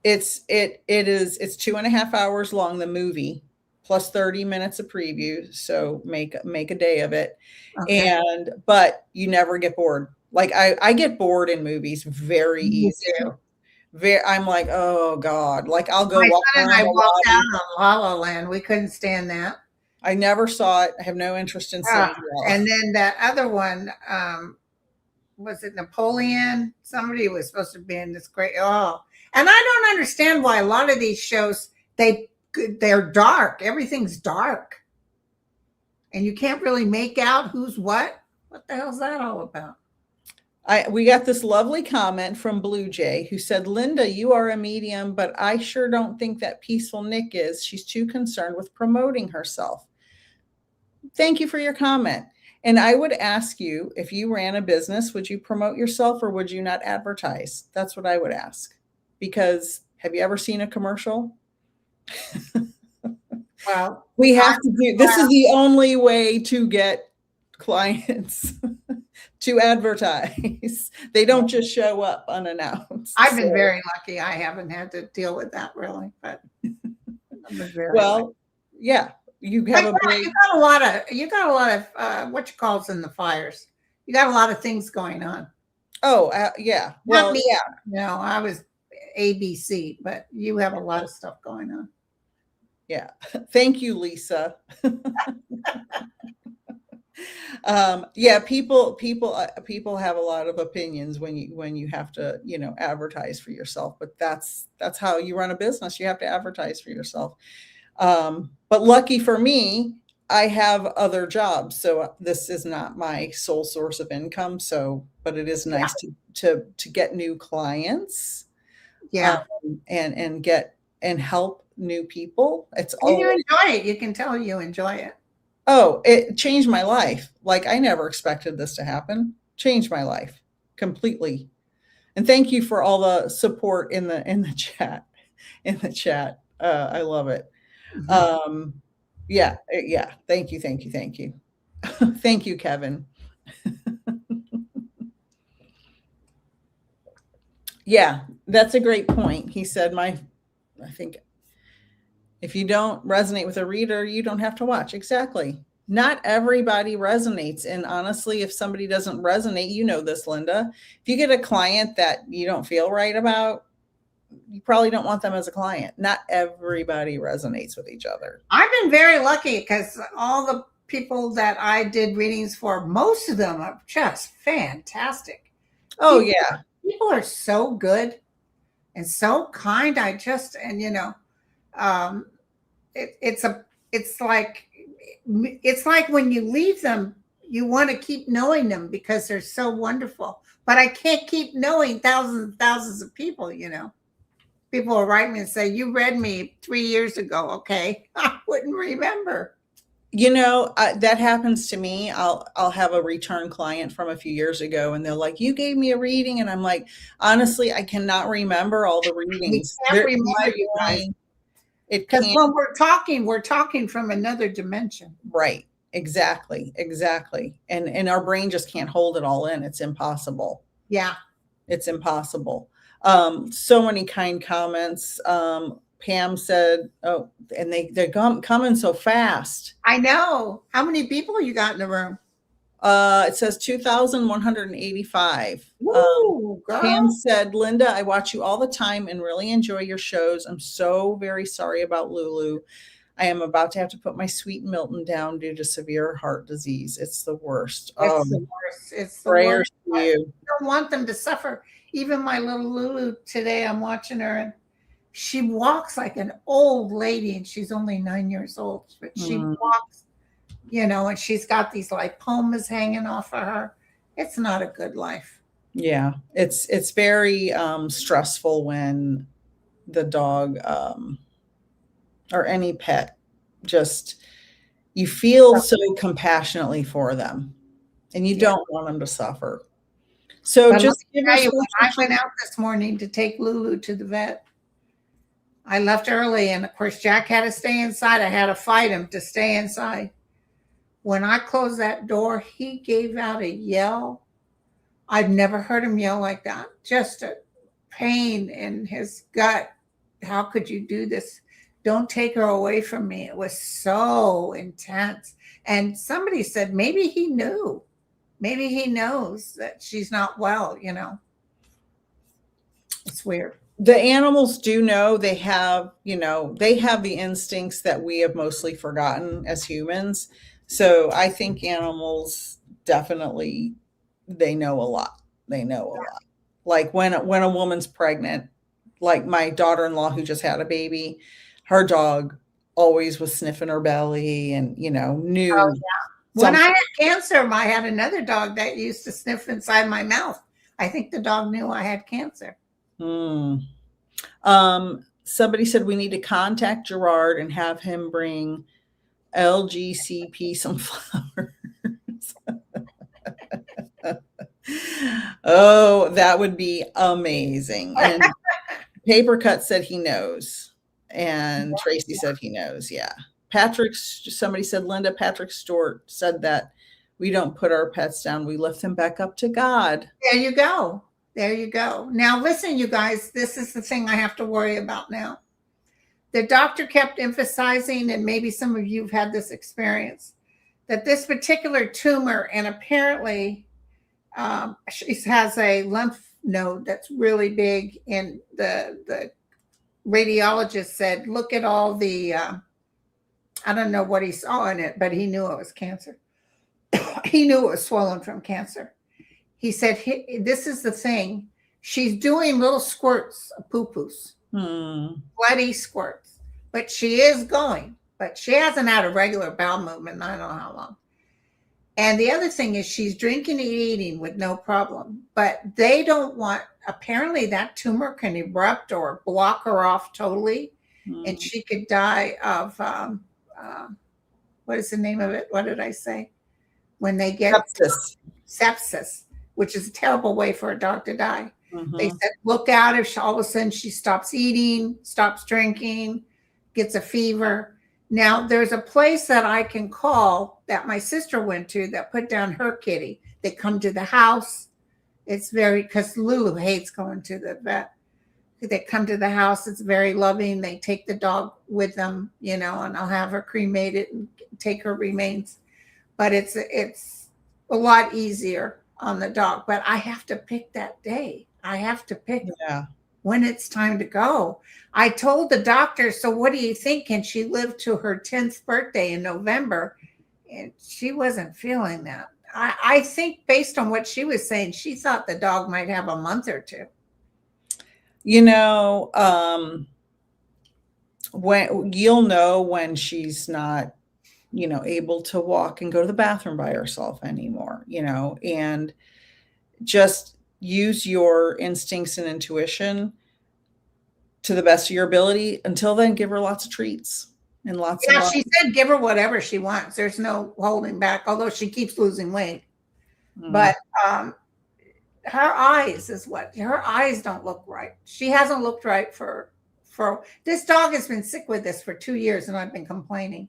S1: It's 2.5 hours long, the movie, plus 30 minutes of preview. So make a day of it. Okay. But you never get bored. Like I get bored in movies very easy. I'm like, oh God, like I'll go
S2: My
S1: walk
S2: son and
S1: around
S2: I
S1: the
S2: walked out
S1: lobby.
S2: on La La Land. We couldn't stand that.
S1: I never saw it. I have no interest in seeing it all.
S2: And then that other one, was it Napoleon? Somebody was supposed to be in this great. Oh, and I don't understand why a lot of these shows they're dark. Everything's dark, and you can't really make out who's what. What the hell's that all about?
S1: We got this lovely comment from Blue Jay who said, Linda, you are a medium, but I sure don't think that peaceful Nik is. She's too concerned with promoting herself. Thank you for your comment. And I would ask you, if you ran a business, would you promote yourself or would you not advertise? That's what I would ask. Because have you ever seen a commercial?
S2: Well,
S1: we have to do, this is the only way to get clients to advertise. They don't just show up unannounced.
S2: I've been very lucky. I haven't had to deal with that really, but I've been very
S1: well, yeah, you have
S2: you got a lot of what you call in the fires. You got a lot of things going on.
S1: Oh, yeah. Well,
S2: me,
S1: yeah.
S2: No, I was ABC, but you have a lot of stuff going on.
S1: Yeah. Thank you, Lisa. Yeah, people have a lot of opinions when you have to, advertise for yourself, but that's how you run a business. You have to advertise for yourself. But lucky for me, I have other jobs. So this is not my sole source of income. But it is nice to get new clients.
S2: Yeah.
S1: And get and help new people.
S2: And you enjoy it. You can tell you enjoy it.
S1: Oh, it changed my life. Like I never expected this to happen. Changed my life completely. And thank you for all the support in the chat. I love it. Yeah. Thank you. Thank you, Kevin. Yeah, that's a great point. He said, I think if you don't resonate with a reader, you don't have to watch. Exactly. Not everybody resonates. And honestly, if somebody doesn't resonate, you know this, Linda, if you get a client that you don't feel right about, you probably don't want them as a client. Not everybody resonates with each other.
S2: I've been very lucky because all the people that I did readings for, most of them are just fantastic.
S1: Oh, yeah.
S2: People are so good and so kind. It's like when you leave them, you want to keep knowing them because they're so wonderful. But I can't keep knowing thousands and thousands of people, People will write me and say, you read me 3 years ago. Okay. I wouldn't remember.
S1: That happens to me. I'll have a return client from a few years ago and they're like, you gave me a reading. And I'm like, honestly, I cannot remember all the readings.
S2: We can't remember you guys. Because when we're talking from another dimension.
S1: Right. Exactly. And our brain just can't hold it all in. It's impossible.
S2: Yeah.
S1: It's impossible. So many kind comments. Pam said, oh, and they're coming so fast.
S2: I know. How many people you got in the room?
S1: It says 2,185. Pam said, Linda, I watch you all the time and really enjoy your shows. I'm so very sorry about Lulu. I am about to have to put my sweet Milton down due to severe heart disease. It's the worst.
S2: It's the worst. It's the
S1: prayers
S2: worst.
S1: To you.
S2: I don't want them to suffer. Even my little Lulu today, I'm watching her and she walks like an old lady and she's only 9 years old, but she walks, and she's got these lipomas hanging off of her. It's not a good life.
S1: Yeah. It's very stressful when the dog or any pet, just you feel so compassionately for them and you don't want them to suffer. So but just give
S2: I went out this morning to take Lulu to the vet. I left early and of course Jack had to stay inside. I had to fight him to stay inside. When I closed that door, he gave out a yell. I've never heard him yell like that. Just a pain in his gut. How could you do this? Don't take her away from me. It was so intense. And somebody said, maybe he knew. Maybe he knows that she's not well, It's weird.
S1: The animals do know. They have, they have the instincts that we have mostly forgotten as humans. So I think animals definitely, they know a lot. They know a lot. Like when a woman's pregnant, like my daughter-in-law who just had a baby, her dog always was sniffing her belly and,
S2: Oh,
S1: knew
S2: yeah. When I
S1: something.
S2: had cancer, I had another dog that used to sniff inside my mouth. I think the dog knew I had cancer.
S1: Mm. Somebody said we need to contact Gerard and have him bring LGCP some flowers. Oh, that would be amazing. And Paper Cut said he knows. And Tracy said he knows. Yeah. Somebody said, Linda, Patrick Stewart said that we don't put our pets down. We lift them back up to God.
S2: There you go. There you go. Now, listen, you guys, this is the thing I have to worry about now. The doctor kept emphasizing, and maybe some of you have had this experience, that this particular tumor, and apparently she has a lymph node that's really big, and the radiologist said, look at all the, I don't know what he saw in it, but he knew it was cancer. He knew it was swollen from cancer. He said, this is the thing. She's doing little squirts of poo-poos, bloody squirts, but she is going, but she hasn't had a regular bowel movement in I don't know how long. And the other thing is she's drinking and eating with no problem, but they don't want, apparently that tumor can erupt or block her off totally. And she could die of, what is the name of it? What did I say? When they get sepsis, which is a terrible way for a dog to die. They said, look out if all of a sudden she stops eating, stops drinking, gets a fever. Now, there's a place that I can call that my sister went to that put down her kitty. They come to the house. It's because Lulu hates going to the vet. They come to the house. It's very loving. They take the dog with them, and I'll have her cremated and take her remains. But it's a lot easier on the dog. But I have to pick that day. I have to pick when it's time to go. I told the doctor, so what do you think? And she lived to her 10th birthday in November, and she wasn't feeling that. I think based on what she was saying, she thought the dog might have a month or two.
S1: When you'll know when she's not, able to walk and go to the bathroom by herself anymore, and just use your instincts and intuition to the best of your ability. Until then, give her lots of treats and lots of.
S2: She said give her whatever she wants. There's no holding back, although she keeps losing weight. But her eyes don't look right. She hasn't looked right for this dog has been sick with this for 2 years, and I've been complaining.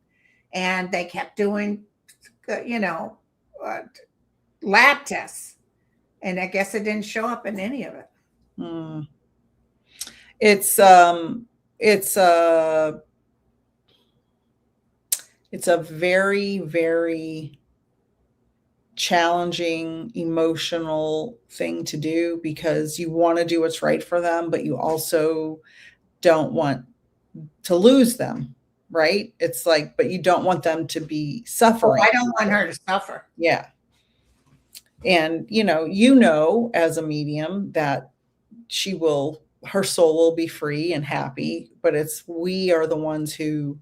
S2: And they kept doing, lab tests. And I guess it didn't show up in any of it.
S1: It's a very, very challenging, emotional thing to do, because you want to do what's right for them, but you also don't want to lose them. Right? It's like, but you don't want them to be suffering.
S2: I don't want her to suffer.
S1: Yeah. And, as a medium that her soul will be free and happy, but we are the ones who,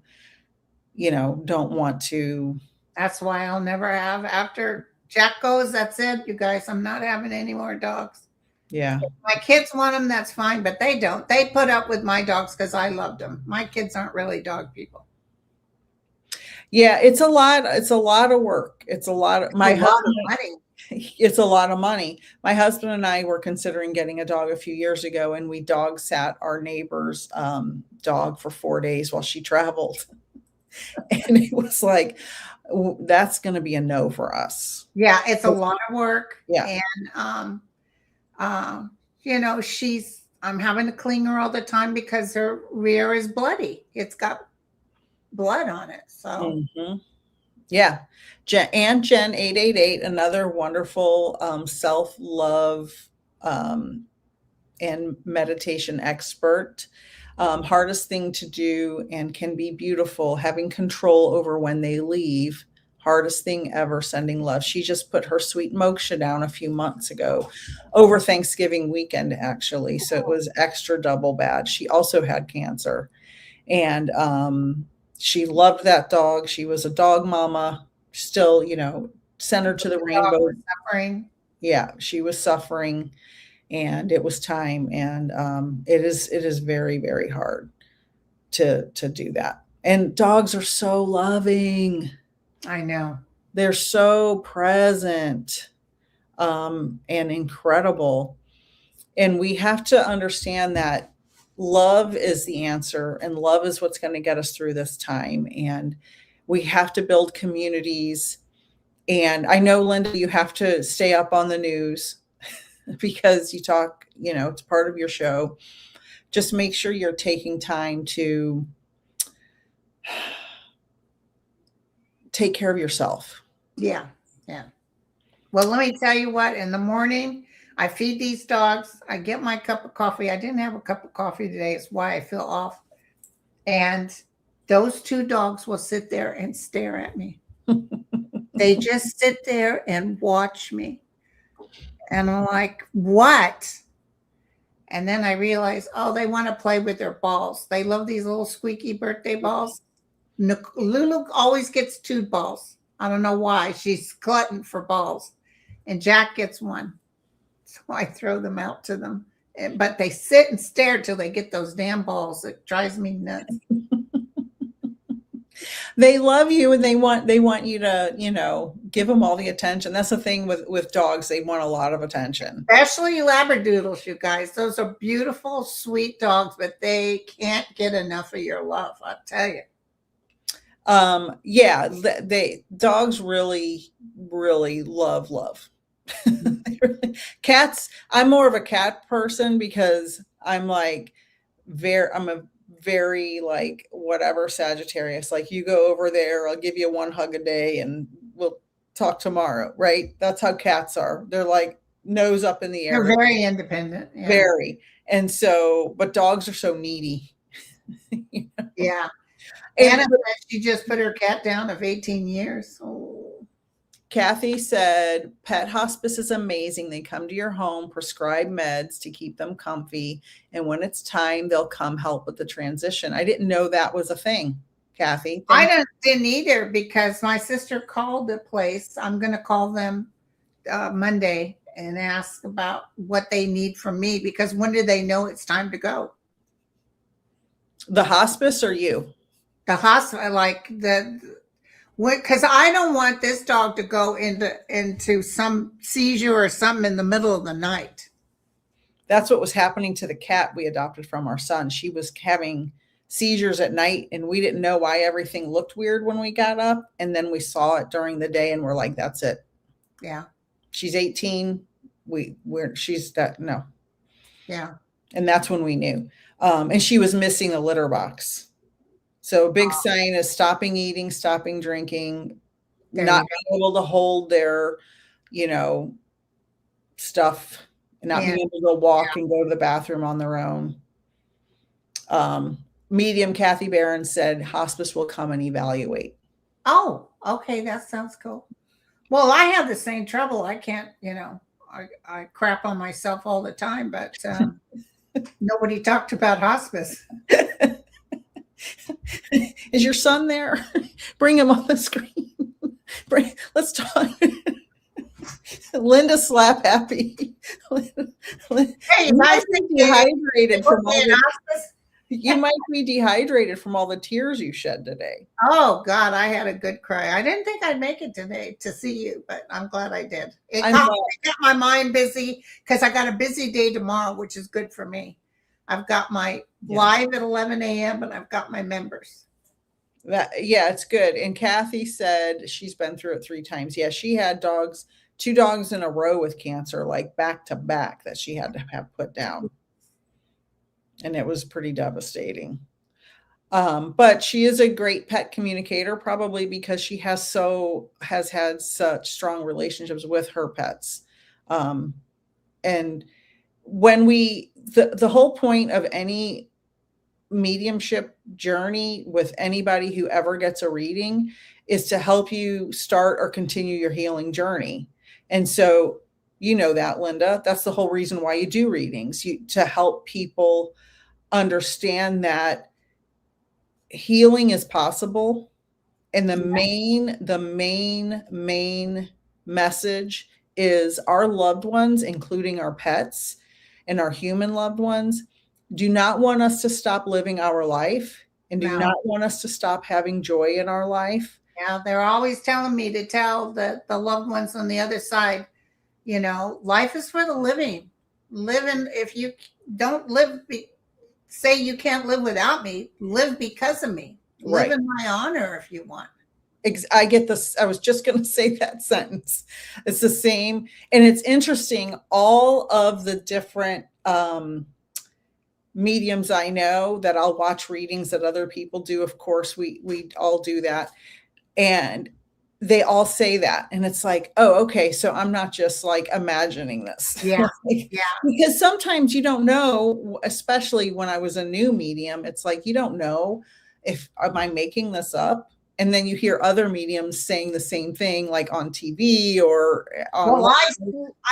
S1: don't want to.
S2: That's why I'll never have, after Jack goes, that's it, you guys. I'm not having any more dogs.
S1: Yeah.
S2: If my kids want them, that's fine, but they don't. They put up with my dogs because I loved them. My kids aren't really dog people.
S1: Yeah, it's a lot of work. It's a lot of money. It's a lot of money. My husband and I were considering getting a dog a few years ago, and we dog sat our neighbor's dog for 4 days while she traveled. And it was like, that's going to be a no for us.
S2: Yeah, it's a lot of work.
S1: Yeah.
S2: And, I'm having to clean her all the time because her rear is bloody. It's got blood on it. So,
S1: yeah. Jen 888, another wonderful self-love and meditation expert. Hardest thing to do and can be beautiful, having control over when they leave. Hardest thing ever, sending love. She just put her sweet moksha down a few months ago over Thanksgiving weekend, actually. So it was extra double bad. She also had cancer. And she loved that dog. She was a dog mama, still, sent her to the rainbow.
S2: Suffering.
S1: Yeah, she was suffering and it was time. And it is very, very hard to do that. And dogs are so loving.
S2: I know.
S1: They're so present and incredible. And we have to understand that love is the answer and love is what's going to get us through this time. And we have to build communities. And I know, Linda, you have to stay up on the news because you talk, it's part of your show. Just make sure you're taking time to take care of yourself.
S2: Yeah. Yeah. Well, let me tell you what, in the morning, I feed these dogs. I get my cup of coffee. I didn't have a cup of coffee today. It's why I feel off. And those two dogs will sit there and stare at me. They just sit there and watch me. And I'm like, what? And then I realize, oh, they want to play with their balls. They love these little squeaky birthday balls. Lulu always gets 2 balls. I don't know why. She's glutton for balls. And Jack gets 1. So I throw them out to them. But they sit and stare till they get those damn balls. It drives me nuts.
S1: They love you and they want you to, give them all the attention. That's the thing with dogs. They want a lot of attention.
S2: Especially Labradoodles, you guys. Those are beautiful, sweet dogs, but they can't get enough of your love, I'll tell you.
S1: Yeah, dogs really, really love. Cats, I'm more of a cat person because I'm a very like whatever Sagittarius, like you go over there, I'll give you 1 hug a day and we'll talk tomorrow, right? That's how cats are. They're like nose up in the air.
S2: They're very independent.
S1: Yeah. Very. And so, but dogs are so needy.
S2: Yeah. Anna, she just put her cat down of 18 years. Oh.
S1: Kathy said, pet hospice is amazing. They come to your home, prescribe meds to keep them comfy. And when it's time, they'll come help with the transition. I didn't know that was a thing, Kathy.
S2: I didn't either because my sister called the place. I'm going to call them Monday and ask about what they need from me because when do they know it's time to go?
S1: The hospice or you?
S2: The hospital, because I don't want this dog to go into some seizure or something in the middle of the night.
S1: That's what was happening to the cat we adopted from our son. She was having seizures at night and we didn't know why everything looked weird when we got up. And then we saw it during the day and we're like, that's it.
S2: Yeah.
S1: She's 18. She's that. No.
S2: Yeah.
S1: And that's when we knew. And she was missing a litter box. So a big sign is stopping eating, stopping drinking, not being able to hold their, stuff, not being able to walk and go to the bathroom on their own. Medium Kathy Barron said hospice will come and evaluate.
S2: Oh, okay. That sounds cool. Well, I have the same trouble. I can't, I crap on myself all the time, but nobody talked about hospice.
S1: Is your son there? Bring him on the screen. Let's talk. Linda slap happy.
S2: Hey,
S1: you might be dehydrated from all the tears you shed today.
S2: Oh God, I had a good cry. I didn't think I'd make it today to see you, but I'm glad I did. It got my mind busy because I got a busy day tomorrow, which is good for me. I've got my live at 11 a.m. and I've got my members.
S1: It's good. And Kathy said she's been through it 3 times. Yeah, she had 2 dogs in a row with cancer, like back to back, that she had to have put down. And it was pretty devastating. But she is a great pet communicator, probably because she has had such strong relationships with her pets. And when the whole point of any mediumship journey with anybody who ever gets a reading is to help you start or continue your healing journey. And so, you know that, Linda, that's the whole reason why you do readings, to help people understand that healing is possible. And the main message is our loved ones, including our pets and our human loved ones, do not want us to stop living our life and do
S2: No.
S1: not want us to stop having joy in our life.
S2: Yeah, they're always telling me to tell the loved ones on the other side, you know, life is for the living. Living, if you don't live, say you can't live without me, live because of me.
S1: Right.
S2: Live in my honor if you want.
S1: I get this. I was just going to say that sentence. It's the same. And it's interesting. All of the different mediums I know that I'll watch readings that other people do. Of course, we all do that. And they all say that. And it's like, oh, okay. So I'm not just like imagining this.
S2: Yeah.
S1: Like,
S2: Yeah.
S1: because sometimes you don't know, especially when I was a new medium, it's like, you don't know if, am I making this up? And then you hear other mediums saying the same thing, like on TV or on.
S2: Well,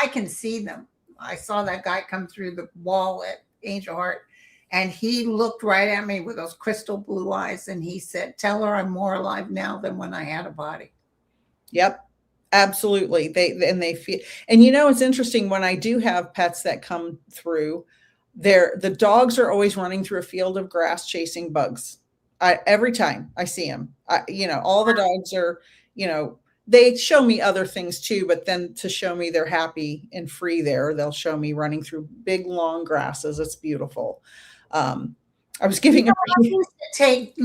S2: I can see them. I saw that guy come through the wall at Angel Heart, and he looked right at me with those crystal blue eyes, and he said, "Tell her I'm more alive now than when I had a body."
S1: Yep, absolutely. They feel, and you know, it's interesting when I do have pets that come through. The dogs are always running through a field of grass chasing bugs. Every time I see them, you know, all the dogs are, you know, they show me other things too, but then to show me they're happy and free there, they'll show me running through big, long grasses. It's beautiful. I was giving
S2: I used to take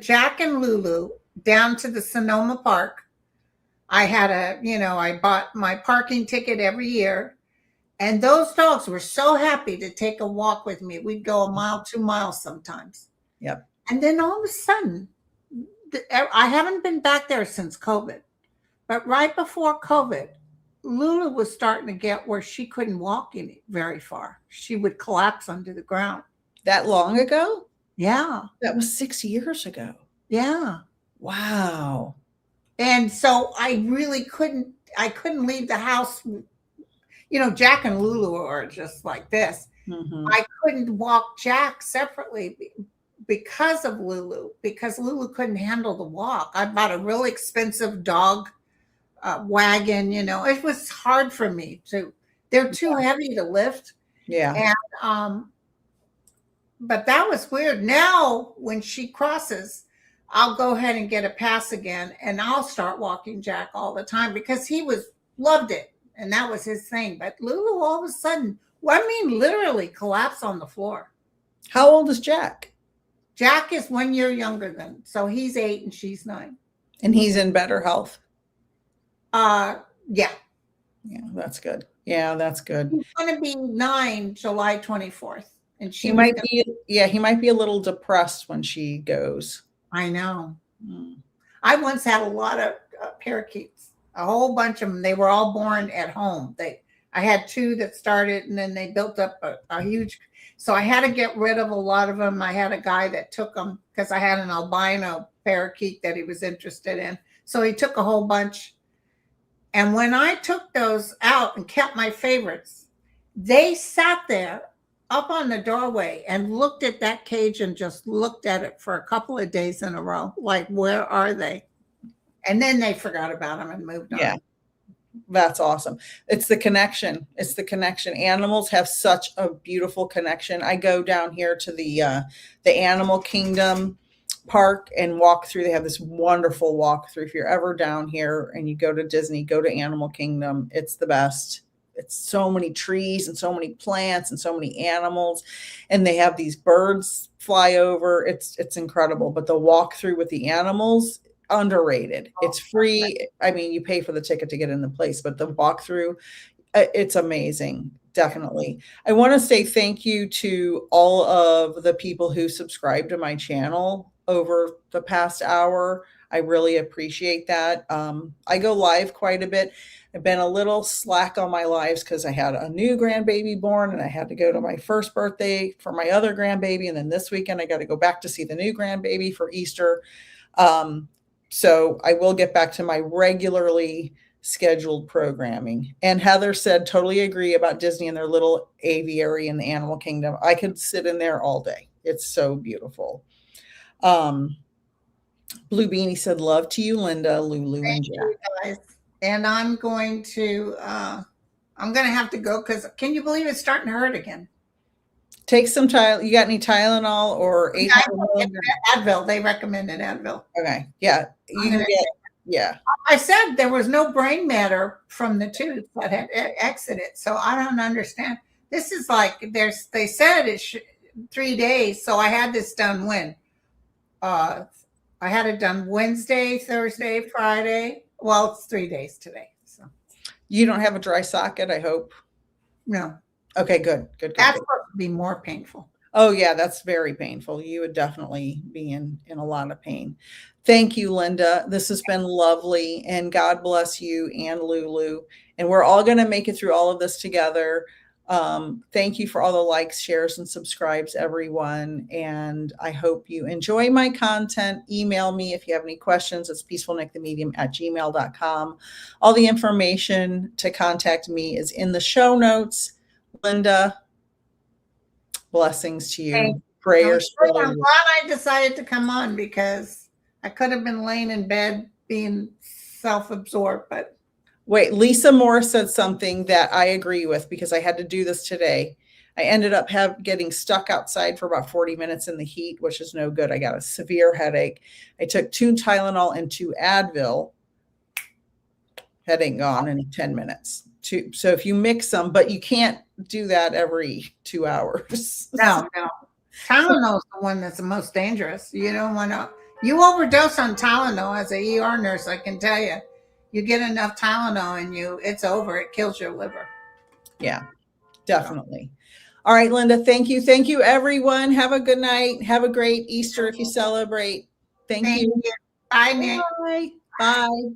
S2: Jack and Lulu down to the Sonoma Park. I had I bought my parking ticket every year. And those dogs were so happy to take a walk with me. We'd go a mile, 2 miles sometimes.
S1: Yep.
S2: And then all of a sudden, I haven't been back there since COVID, but right before COVID, Lulu was starting to get where she couldn't walk very far. She would collapse under the ground.
S1: That long ago?
S2: Yeah.
S1: That was 6 years ago.
S2: Yeah.
S1: Wow.
S2: And so I couldn't leave the house. You know, Jack and Lulu are just like this.
S1: Mm-hmm.
S2: I couldn't walk Jack separately because of Lulu, because Lulu couldn't handle the walk. I bought a really expensive dog wagon, you know. It was hard for me they're too heavy to lift.
S1: Yeah.
S2: And but that was weird. Now when she crosses, I'll go ahead and get a pass again, and I'll start walking Jack all the time because he loved it. And that was his thing. But Lulu all of a sudden, literally collapsed on the floor.
S1: How old is Jack?
S2: Jack is 1 year younger so he's 8 and she's 9.
S1: And he's in better health?
S2: Yeah.
S1: Yeah, that's good. Yeah, that's good.
S2: He's going to be 9 July 24th. And
S1: he might be a little depressed when she goes.
S2: I know. I once had a lot of parakeets, a whole bunch of them. They were all born at home. I had 2 that started, and then they built up a huge. So I had to get rid of a lot of them. I had a guy that took them because I had an albino parakeet that he was interested in. So he took a whole bunch. And when I took those out and kept my favorites, they sat there up on the doorway and looked at that cage and just looked at it for a couple of days in a row. Like, where are they? And then they forgot about them and moved on.
S1: Yeah. That's awesome. It's the connection. It's the connection. Animals have such a beautiful connection. I go down here to the Animal Kingdom park and walk through. They have this wonderful walkthrough. If you're ever down here and you go to Disney, go to Animal Kingdom. It's the best. It's so many trees and so many plants and so many animals, and they have these birds fly over. It's incredible. But the walkthrough with the animals, underrated. It's free. I mean, you pay for the ticket to get in the place, but the walkthrough, it's amazing. Definitely. I want to say thank you to all of the people who subscribed to my channel over the past hour. I really appreciate that. I go live quite a bit. I've been a little slack on my lives because I had a new grandbaby born and I had to go to my first birthday for my other grandbaby. And then this weekend, I got to go back to see the new grandbaby for Easter. So I will get back to my regularly scheduled programming. And Heather said, totally agree about Disney and their little aviary in the animal kingdom. I could sit in there all day. It's so beautiful. Blue Beanie said, love to you, Linda, Lulu, and Jack.
S2: You guys. And I'm going to have to go because can you believe it's starting to hurt again?
S1: Take some Tylenol. You got any Tylenol or 800
S2: Advil? They recommended Advil.
S1: Okay. Yeah. You can get, yeah.
S2: I said there was no brain matter from the tooth that had exited. So I don't understand. This is like they said it's 3 days. So I had this done when? I had it done Wednesday, Thursday, Friday. Well, it's 3 days today. So
S1: you don't have a dry socket, I hope.
S2: No.
S1: Okay, good.
S2: That's supposed to be more painful.
S1: Oh yeah, that's very painful. You would definitely be in a lot of pain. Thank you, Linda. This has been lovely, and God bless you and Lulu. And we're all going to make it through all of this together. Thank you for all the likes, shares, and subscribes, everyone. And I hope you enjoy my content. Email me if you have any questions. It's peacefulnickthemedium@gmail.com. All the information to contact me is in the show notes. Linda, blessings to you. Prayers.
S2: I'm glad I decided to come on because I could have been laying in bed being self-absorbed, but
S1: wait, Lisa Moore said something that I agree with because I had to do this today. I ended up getting stuck outside for about 40 minutes in the heat, which is no good. I got a severe headache. I took 2 Tylenol and 2 Advil. Headache gone in 10 minutes. So if you mix them, but you can't do that every 2 hours.
S2: No. Tylenol is the one that's the most dangerous. You don't want to. You overdose on Tylenol as a ER nurse, I can tell you. You get enough Tylenol in you, it's over. It kills your liver.
S1: Yeah, definitely. All right, Linda, thank you. Thank you, everyone. Have a good night. Have a great Easter if you celebrate. Thank you.
S2: Bye, Nick.
S1: Bye. Bye.